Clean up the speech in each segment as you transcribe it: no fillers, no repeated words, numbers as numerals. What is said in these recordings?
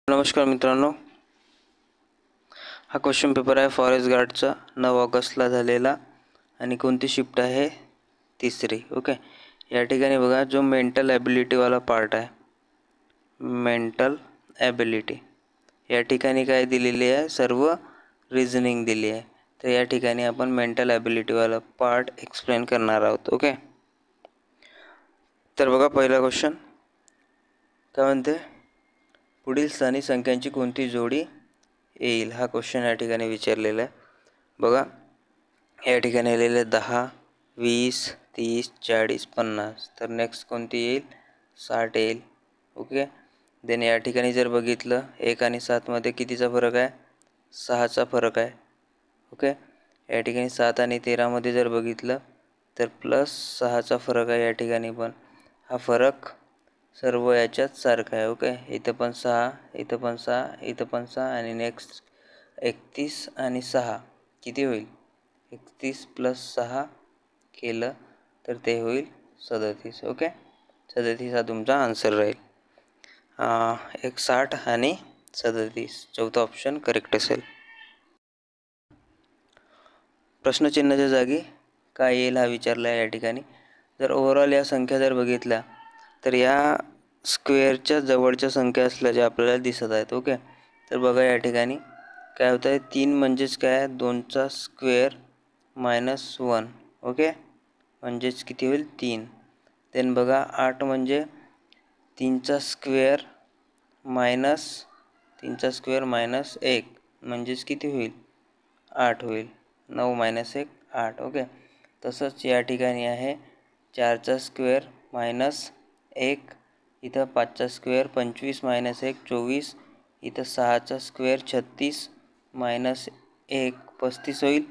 नमस्कार मित्रांनो, हा क्वेश्चन पेपर आहे फॉरेस्ट गार्डचा 9 ऑगस्टला झालेला आणि कोणती शिफ्ट आहे? तिसरी. ओके, या ठिकाणी बघा जो मेंटल ॲबिलिटीवाला पार्ट आहे, मेंटल ॲबिलिटी, या ठिकाणी काय दिलेली आहे? सर्व रिझनिंग दिली आहे. तर या ठिकाणी आपण मेंटल ॲबिलिटीवाला पार्ट एक्सप्लेन करणार आहोत. ओके, तर बघा पहिला क्वेश्चन काय म्हणते, पुढील स्थानी संख्यांची कोणती जोडी येईल? हा क्वेश्चन या ठिकाणी विचारलेला आहे. बघा या ठिकाणी आलेले 10, 20, 30, 40, 50. तर नेक्स्ट कोणती येईल? 60 येईल. ओके, देन या ठिकाणी जर बघितलं 1 आणि 7 मध्ये कितीचा फरक आहे? 6चा फरक आहे. ओके, या ठिकाणी 7 आणि 13 मध्ये जर बघितलं तर +6चा फरक आहे. या ठिकाणी पण हा फरक सर्व याच्यात सारखा आहे. ओके, इथं पण 6, इथं पण 6, इथं पण 6 आणि नेक्स्ट 31 आणि 6 किती होईल? 31 + 6 केलं तर ते होईल 37. ओके, 37 हा तुमचा आन्सर राहील. 60 आणि 37 चौथा ऑप्शन करेक्ट असेल. प्रश्नचिन्हाच्या जागी काय येईल हा विचारला आहे या ठिकाणी. जर ओव्हरऑल या संख्या जर बघितल्या तर या स्क्वेअरच्या जवळच्या संख्या असल्याच्या आपल्याला दिसत आहेत. ओके, तर बघा या ठिकाणी काय होतं आहे, 3 म्हणजेच काय? 2चा स्क्वेअर -1. ओके, म्हणजेच किती होईल? 3. देन बघा 8 म्हणजे 3चा स्क्वेअर -1 म्हणजेच किती होईल? 8 होईल. 9 - 1 8. ओके, तसंच या ठिकाणी आहे 4चा स्क्वेअर -1, इथं 5चा स्क्वेअर 25 - 1 24, इथं 6चा स्क्वेअर 36 - 1 35 होईल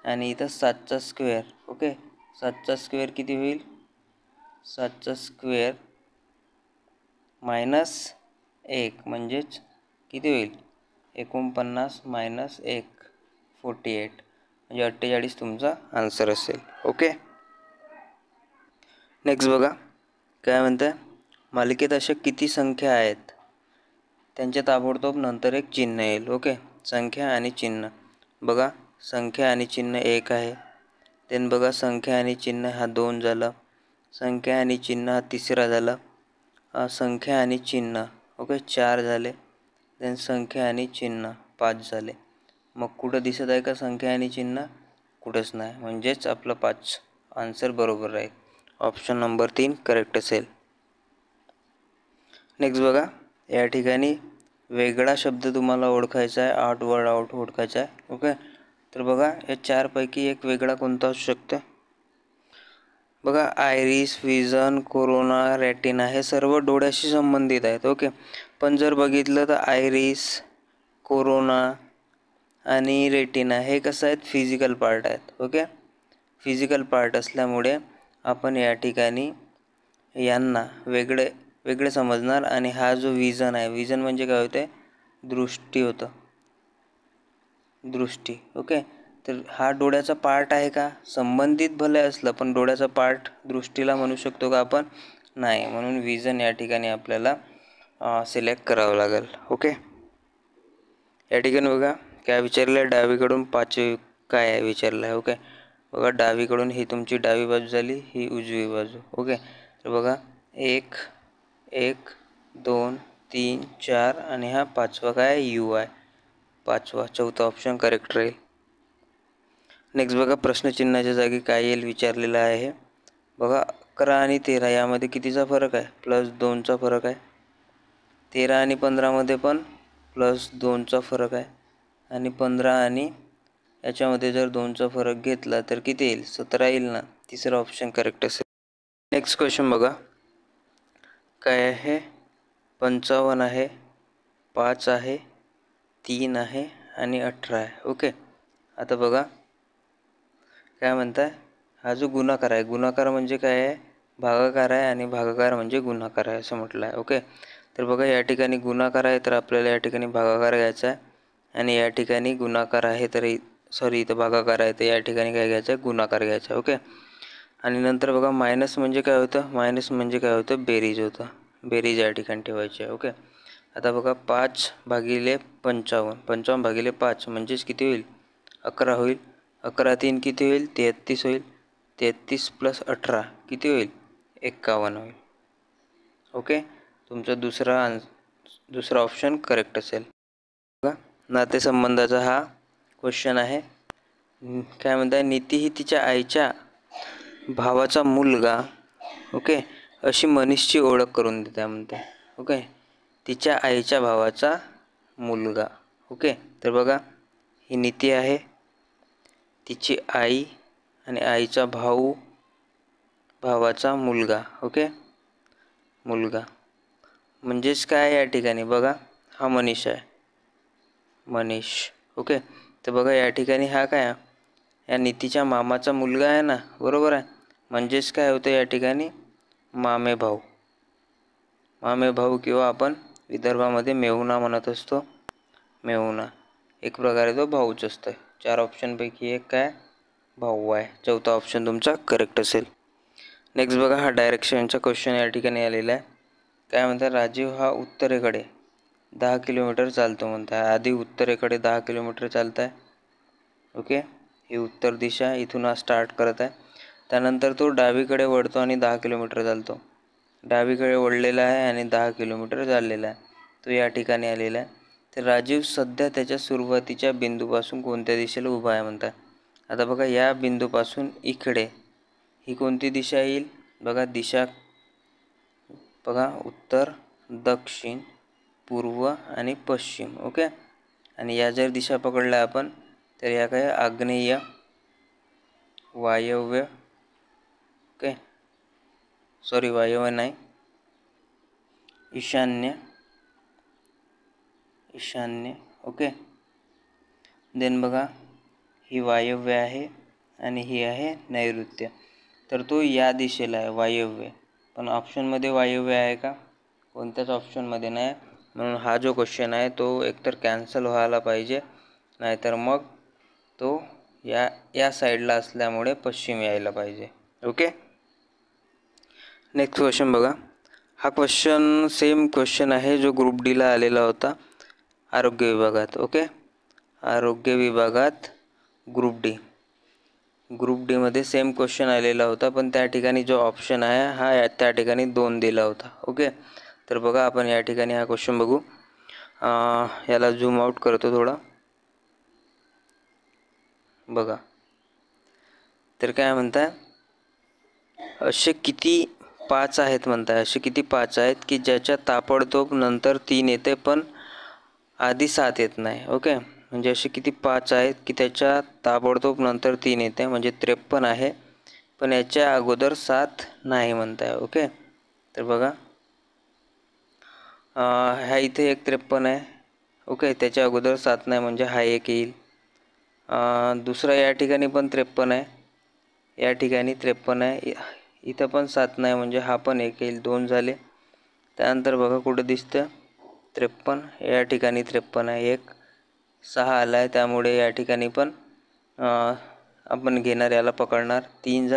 आणि इथं 7चा स्क्वेअर. ओके, 7चा स्क्वेअर किती होईल? 7चा स्क्वेअर -1 म्हणजेच किती होईल? 49 - 1 48 म्हणजे 48 तुमचा आन्सर असेल. ओके, नेक्स्ट बघा काय म्हणतं आहे, मालिकेत अशा किती संख्या आहेत? त्यांच्या ताबडतोब नंतर एक चिन्ह येईल. ओके, संख्या आणि चिन्ह. बघा संख्या आणि चिन्ह 1 आहे. देन बघा संख्या आणि चिन्ह हा 2 झाला. संख्या आणि चिन्ह हा 3रा झाला. संख्या आणि चिन्ह ओके 4 झाले. देन संख्या आणि चिन्ह 5 झाले. मग कुठं दिसत आहे का संख्या आणि चिन्ह? कुठंच नाही, म्हणजेच आपलं 5 आन्सर बरोबर राहील. ऑप्शन नंबर 3 करेक्ट असेल. नेक्स्ट बघा या ठिकाणी वेगळा शब्द तुम्हाला ओळखायचा आहे, आउट वर्ड आउट ओळखायचा आहे. ओके, तर बघा या 4 पैकी एक वेगळा कोणता असू शकतो? बघा आयरिस, विजन, कोरोना, रेटिना हे सर्व डोळ्याशी संबंधित आहेत. ओके, पण जर बघितलं तर आयरिस, कोरोना आणि रेटिना हे कसं आहेत? फिजिकल पार्ट आहेत. ओके, फिजिकल पार्ट असल्यामुळे आपण या ठिकाणी यांना वेगळे समजणार. आणि हा जो विजन आहे, विजन म्हणजे काय होते? दृष्टी होतं, दृष्टी. ओके, तर हा डोळ्याचा पार्ट आहे का? संबंधित भले असलं पण डोळ्याचा पार्ट दृष्टीला म्हणू शकतो का आपण? नाही, म्हणून विजन या ठिकाणी आपल्याला सिलेक्ट करावं लागेल. ओके, या ठिकाणी बघा काय विचारलं आहे, डावीकडून 5 काय आहे विचारलं आहे. ओके, बघा डावीकडून ही तुमची डावी बाजू झाली, ही उजवी बाजू. ओके, तर बघा 1 1 2 3 4 आणि हा 5वा काय? यू आहे. 5वा चौथा ऑप्शन करेक्ट राहील. नेक्स्ट बघा प्रश्नचिन्हाच्या जागी काय येईल विचारलेलं आहे. बघा 11 आणि 13 यामध्ये कितीचा फरक आहे? +2चा फरक आहे. 13 आणि 15 मध्ये पण +2चा फरक आहे. आणि 15 आणि याच्यामध्ये जर 2चा फरक घेतला तर किती येईल? 17 येईल ना. तिसरा ऑप्शन करेक्ट असेल. नेक्स्ट क्वेश्चन बघा काय आहे, 55 आहे, 5 आहे, 3 आहे आणि 18 आहे. ओके, आता बघा काय म्हणताय, हा जो गुणाकार आहे, गुणाकार म्हणजे काय आहे? भागाकार आहे आणि भागाकार म्हणजे गुणाकार आहे असं म्हटलं आहे. ओके, तर बघा या ठिकाणी गुणाकार आहे तर आपल्याला या ठिकाणी भागाकार घ्यायचा आहे आणि या ठिकाणी गुणाकार आहे तर इथं भागाकार आहे तर या ठिकाणी काय घ्यायचं आहे? गुणाकार घ्यायचा आहे. ओके, आणि नंतर बघा मायनस म्हणजे काय होतं? मायनस म्हणजे काय होतं? बेरीज होतं. बेरीज या ठिकाणी ठेवायची आहे. ओके, आता बघा 5/55, 55/5 म्हणजेच किती होईल? 11 होईल. 11 3 किती होईल? 33 होईल. 33 + 18 किती होईल? 51 होईल. ओके, तुमचा दुसरा ऑप्शन करेक्ट असेल. बघा, नातेसंबंधाचा हा क्वेश्चन आहे. काय म्हणताय? नीती ही तिच्या आईच्या भावाचा मुलगा, ओके, अशी मनीषची ओळख करून देते म्हणते. ओके, तिच्या आईच्या भावाचा मुलगा. ओके, तर बघा, ही नीती आहे, तिची आई आणि आईचा भाऊ, भावाचा मुलगा. ओके, मुलगा म्हणजेच काय या ठिकाणी? बघा, हा मनीष आहे, मनीष. ओके, तर बघा या ठिकाणी हा काय? या नीतीच्या मामाचा मुलगा आहे ना, बरोबर आहे. म्हणजेच काय होतं या ठिकाणी? मामे भाऊ. मामे भाऊ किंवा आपण विदर्भामध्ये मेहुणा म्हणत असतो, मेहुणा. एक प्रकारे तो भाऊच असतो. 4 ऑप्शनपैकी एक काय? भाऊ आहे. चौथा ऑप्शन तुमचा करेक्ट असेल. नेक्स्ट बघा, हा डायरेक्शनचा क्वेश्चन या ठिकाणी आलेला आहे. काय म्हणतात? राजीव हा उत्तरेकडे 10 किलोमीटर चालतो म्हणत आहे. आधी उत्तरेकडे 10 किलोमीटर चालत आहे. ओके, ही उत्तर दिशा, इथून हा स्टार्ट करत आहे. त्यानंतर तो डावीकडे वळतो आणि 10 किलोमीटर चालतो. डावीकडे वळलेला आहे आणि 10 किलोमीटर चाललेला आहे. तो या ठिकाणी आलेला आहे. तर राजीव सध्या त्याच्या सुरुवातीच्या बिंदूपासून कोणत्या दिशेला उभा आहे म्हणतात. आता बघा, या बिंदूपासून इकडे ही कोणती दिशा येईल? बघा, दिशा बघा, उत्तर, दक्षिण, पूर्व आणि पश्चिम. ओके, आणि या जर दिशा पकडल्या आपण तर या काय? आग्नेय, वायव्य, ओके, सॉरी वायव्य नाही, ईशान्य, ओके. देन बघा, ही वायव्य आहे आणि ही आहे नैऋत्य. तर तो या दिशेला आहे, वायव्य. पण ऑप्शनमध्ये वायव्य आहे का? कोणत्याच ऑप्शनमध्ये नाही. म्हणून हा जो क्वेश्चन आहे तो एकतर कॅन्सल व्हायला पाहिजे, नाहीतर मग तो या साईडला असल्यामुळे पश्चिम यायला पाहिजे. ओके, नेक्स्ट क्वेश्चन बघा. हा क्वेश्चन सेम क्वेश्चन आहे जो ग्रुप डीला आलेला होता आरोग्य विभागात. ओके, आरोग्य विभागात ग्रुप डीमध्ये सेम क्वेश्चन आलेला होता, पण त्या ठिकाणी जो ऑप्शन आहे हा त्या ठिकाणी 2 दिला होता. ओके, तर बघा, आपण या ठिकाणी हा क्वेश्चन बघू. याला झूम आउट करतो थोडा. बघा, तर काय म्हणताय? असे किती 5 आहेत म्हणताय? असे किती 5 आहेत की ज्याच्या ताबडतोब नंतर 3 येते पण आधी 7 येत नाही. ओके, म्हणजे असे किती 5 आहेत की त्याच्या ताबडतोब नंतर 3 येते, म्हणजे 53 आहे, पण याच्या अगोदर 7 नाही म्हणताय. ओके, तर बघा, ह्या इथे एक 53 आहे. ओके, त्याच्या अगोदर 7 नाही, म्हणजे हा एक येईल. दुसरा या ठिकाणी पण 53 आहे, या ठिकाणी 53 आहे, इथं पण 7 नाही, म्हणजे हा पण एक येईल. 2 झाले. त्यानंतर बघा कुठं दिसतं 53, या ठिकाणी 53 आहे, एक 6 आला आहे, त्यामुळे या ठिकाणी पण आपण घेणार, याला पकडणार. 3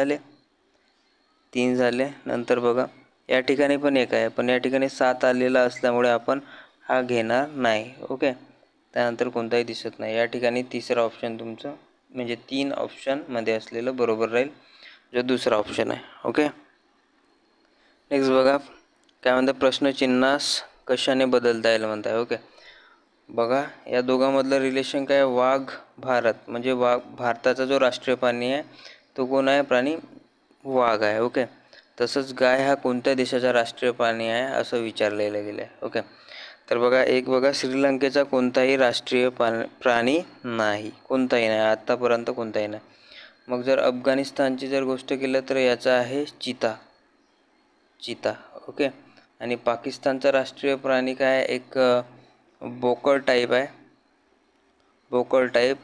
झाले. नंतर बघा, या ठिकाणी पण एक आहे, पण या ठिकाणी 7 आलेला असल्यामुळे आपण हा घेणार नाही. ओके, त्यानंतर कोणताही दिसत नाही. या ठिकाणी तिसरा ऑप्शन तुमचं, म्हणजे 3 ऑप्शनमध्ये असलेलं बरोबर राहील, जो दुसरा ऑप्शन आहे. ओके, नेक्स्ट बघा, काय म्हणतात? प्रश्नचिन्हास कशाने बदलता येईल म्हणताय. ओके, बघा, या दोघांमधलं रिलेशन काय? वाघ, भारत, म्हणजे भारताचा जो राष्ट्रीय प्राणी आहे तो कोण आहे? प्राणी वाघ आहे. ओके, तसंच गाय हा कोणत्या देशाचा राष्ट्रीय प्राणी आहे असं विचारलेलं गेलं आहे. ओके, तर बघा, एक बघा, श्रीलंकेचा कोणताही राष्ट्रीय प्राणी नाही, कोणताही नाही, आत्तापर्यंत कोणताही नाही. मग जर अफगाणिस्तानची जर गोष्ट केलं तर याचा आहे चिता. ओके, आणि पाकिस्तानचा राष्ट्रीय प्राणी काय? एक बोकड टाईप आहे,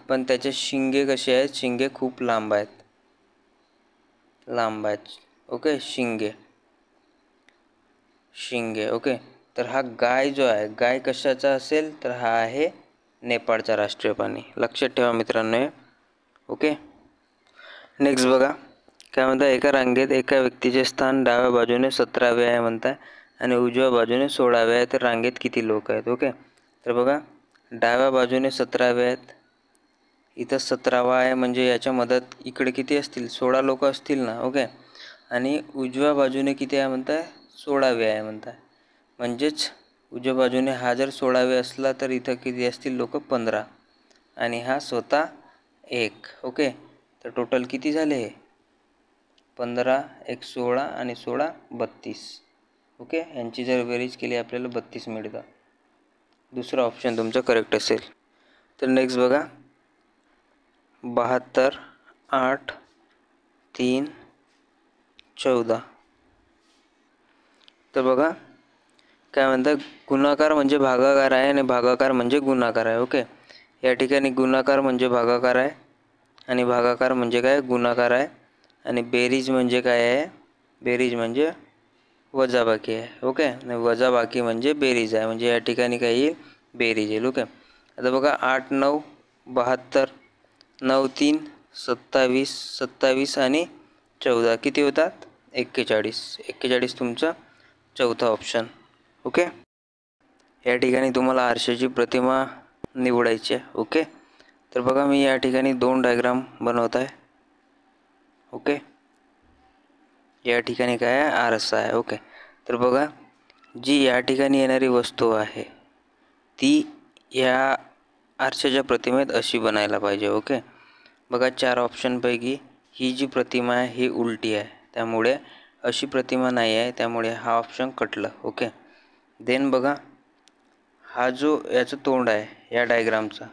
पण त्याचे शिंगे कसे आहेत? शिंगे खूप लांब आहेत. ओके, शिंगे. ओके, तर हा गाय जो आहे, गाय कशाचा असेल? तर हा आहे नेपाळचा राष्ट्रीय प्राणी. लक्षात ठेवा मित्रांनो. ओके, नेक्स्ट बघा, काय म्हणता? एका रांगेत एका व्यक्तीचे स्थान डाव्या बाजूने 17वे आहे म्हणताय आणि उजव्या बाजूने 16वे आहे, तर रांगेत किती लोक आहेत. ओके, तर बघा डाव्या बाजूने 17वे आहेत, इथं 17वा आहे, म्हणजे याच्या मदत इकडे किती असतील, 16 लोक असतील ना. ओके, आणि उजव्या बाजूने किती आहे म्हणताय, 16वे आहे म्हणताय, म्हणजेच उजव्या बाजूने हा जर 16वे असला तर इथं किती असतील लोक, 15, आणि हा स्वतः 1. ओके, तर टोटल किती झाले हे, 15 1 16 आणि 16 32. ओके, यांची जर बेरीज केली आपल्याला 32 मिळतं. दुसरा ऑप्शन तुमचा करेक्ट असेल. तर नेक्स्ट बघा, 72 8 3 14. तर बघा काय म्हणतात, गुणाकार म्हणजे भागाकार आहे आणि भागाकार म्हणजे गुणाकार आहे. ओके, या ठिकाणी गुणाकार म्हणजे भागाकार आहे आणि भागाकार म्हणजे काय, गुणाकार आहे. आणि बेरीज म्हणजे काय आहे, बेरीज म्हणजे वजाबाकी आहे. ओके, आणि वजाबाकी म्हणजे बेरीज आहे, म्हणजे या ठिकाणी काय येईल, बेरीज येईल. ओके, आता बघा 8 9 72, 9 3 27, 27 आणि 14 किती होतात, 41. 41 तुमचा चौथा ऑप्शन. ओके, या ठिकाणी तुम्हाला आरशाची प्रतिमा निवडायची आहे. ओके, तर बघा मी या ठिकाणी 2 डायग्राम बनवत आहे. ओके, या ठिकाणी काय आहे, आरसा आहे. ओके, तर बघा जी या ठिकाणी येणारी वस्तू आहे ती या आरशाच्या प्रतिमेत अशी बनायला पाहिजे. ओके, बघा 4 ऑप्शनपैकी ही जी प्रतिमा आहे ही उलटी आहे, त्यामुळे अशी प्रतिमा नाही आहे, त्यामुळे हा ऑप्शन कटलं. ओके, देन बघा हा जो याचं तोंड आहे या डायग्रामचा,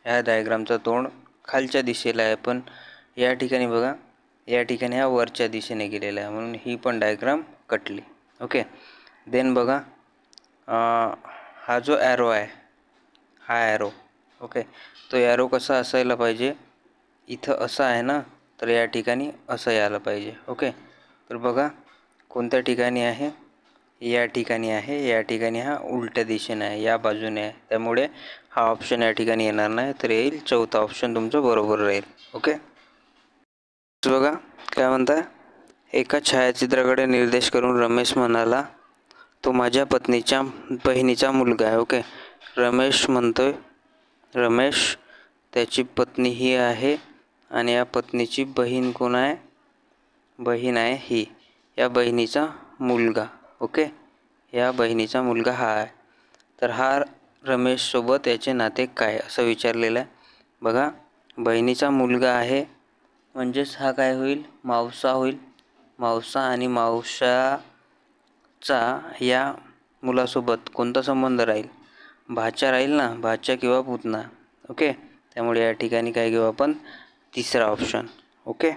ह्या डायग्रामचा तोंड खालच्या दिशेला आहे, पण या ठिकाणी बघा या ठिकाणी हा वरच्या दिशेने गेलेला आहे, म्हणून ही पण डायग्राम कटली. ओके, देन बघा हा जो ॲरो आहे, हा ॲरो, ओके, तो ॲरो कसा असायला पाहिजे, इथं असा आहे ना, तर या ठिकाणी असं यायला पाहिजे. ओके, तर बघा कोणत्या ठिकाणी आहे, या ठिकाणी आहे, या ठिकाणी हा उलट्या दिशेने आहे, या बाजूने आहे, त्यामुळे हा ऑप्शन या ठिकाणी येणार नाही, तर येईल चौथा ऑप्शन तुमचं बरोबर राहील. ओके, बघा काय म्हणताय, एका छायाचित्राकडे निर्देश करून रमेश म्हणाला, तो माझ्या पत्नीच्या बहिणीचा मुलगा आहे. ओके, रमेश म्हणतोय, रमेश त्याची पत्नी ही आहे आणि या पत्नीची बहीण कोण आहे, बहीण आहे ही, या बहिणीचा मुलगा. ओके, या बहिणीचा मुलगा हा आहे, तर हा रमेशसोबत याचे नाते काय असं विचारलेलं आहे. बघा बहिणीचा मुलगा आहे म्हणजेच हा काय होईल, मावसा होईल. मावसा आणि मावशाचा या मुलासोबत कोणता संबंध राहील, भाच्या राहील ना, भाच्या किंवा पुतना. ओके, त्यामुळे या ठिकाणी काय घेऊ आपण, तिसरा ऑप्शन. ओके.